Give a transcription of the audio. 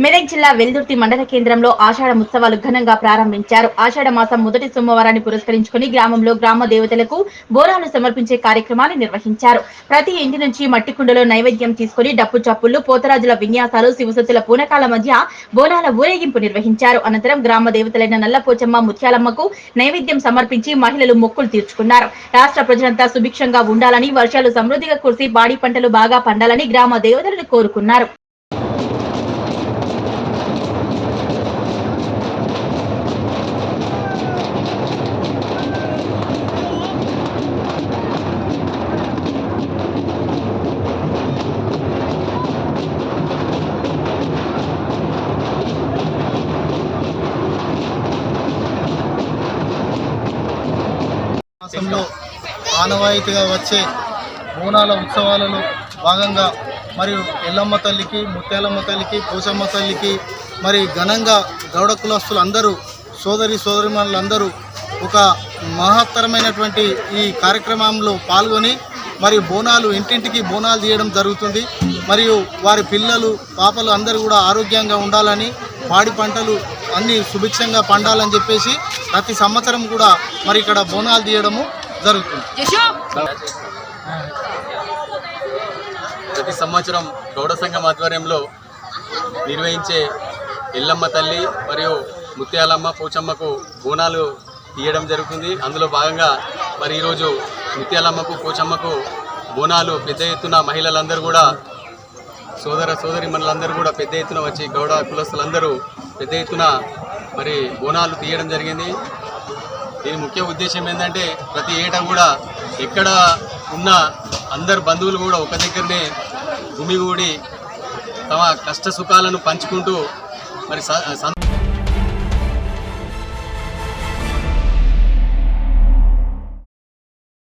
మెదక్ జిల్లా వెల్దుర్తి మండల కేంద్రంలో ఆషాఢ ఉత్సవాలు ఘనంగా ప్రారంభించారు. ఆషాఢ మాసం మొదటి సోమవారాన్ని పురస్కరించుకుని గ్రామంలో గ్రామ దేవతలకు బోనాలు సమర్పించే కార్యక్రమాన్ని నిర్వహించారు. ప్రతి ఇంటి నుంచి మట్టి కుండలో నైవేద్యం తీసుకుని డప్పు చప్పుళ్లు, పోతరాజుల విన్యాసాలు, శివసత్తుల పూనకాల మధ్య బోనాల ఊరేగింపు నిర్వహించారు. అనంతరం గ్రామ దేవతలైన నల్లపోచమ్మ, ముత్యాలమ్మకు నైవేద్యం సమర్పించి మహిళలు మొక్కులు తీర్చుకున్నారు. రాష్ట్ర ప్రజలంతా సుభిక్షంగా ఉండాలని, వర్షాలు సమృద్ధిగా కురిసి పాడి పంటలు బాగా పండాలని గ్రామ దేవతలను కోరుకున్నారు. మాసంలో ఆనవాయితీగా వచ్చే బోనాల ఉత్సవాలలో భాగంగా మరియు ఎల్లమ్మ తల్లికి, ముత్యాలమ్మ తల్లికి, పోచమ్మ తల్లికి మరి ఘనంగా గౌడ కులస్తులు అందరూ సోదరిమణులందరూ ఒక మహత్తరమైనటువంటి ఈ కార్యక్రమంలో పాల్గొని మరి బోనాలు ఇంటింటికి బోనాలు తీయడం జరుగుతుంది. మరియు వారి పిల్లలు పాపలు అందరూ కూడా ఆరోగ్యంగా ఉండాలని, పాడి పంటలు అన్నీ సుభిక్షంగా పండాలని చెప్పేసి ప్రతి సంవత్సరం కూడా మరి ఇక్కడ బోనాలు తీయడము జరుగుతుంది. ప్రతి సంవత్సరం గౌడ సంఘం ఆధ్వర్యంలో నిర్వహించే ఎల్లమ్మ తల్లి మరియు ముత్యాలమ్మ, పోచమ్మకు బోనాలు తీయడం జరుగుతుంది. అందులో భాగంగా మరి ఈరోజు ముత్యాలమ్మకు, పోచమ్మకు బోనాలు పెద్ద ఎత్తున మహిళలందరూ కూడా, సోదరిమణులందరూ కూడా పెద్ద ఎత్తున వచ్చి గౌడ కులస్తులందరూ పెద్ద ఎత్తున మరి బోనాలు తీయడం జరిగింది. దీని ముఖ్య ఉద్దేశం ఏంటంటే ప్రతి ఏటా కూడా ఎక్కడ ఉన్న అందరు బంధువులు కూడా ఒక దగ్గరనే గుమిగూడి తమ కష్ట సుఖాలను పంచుకుంటూ మరి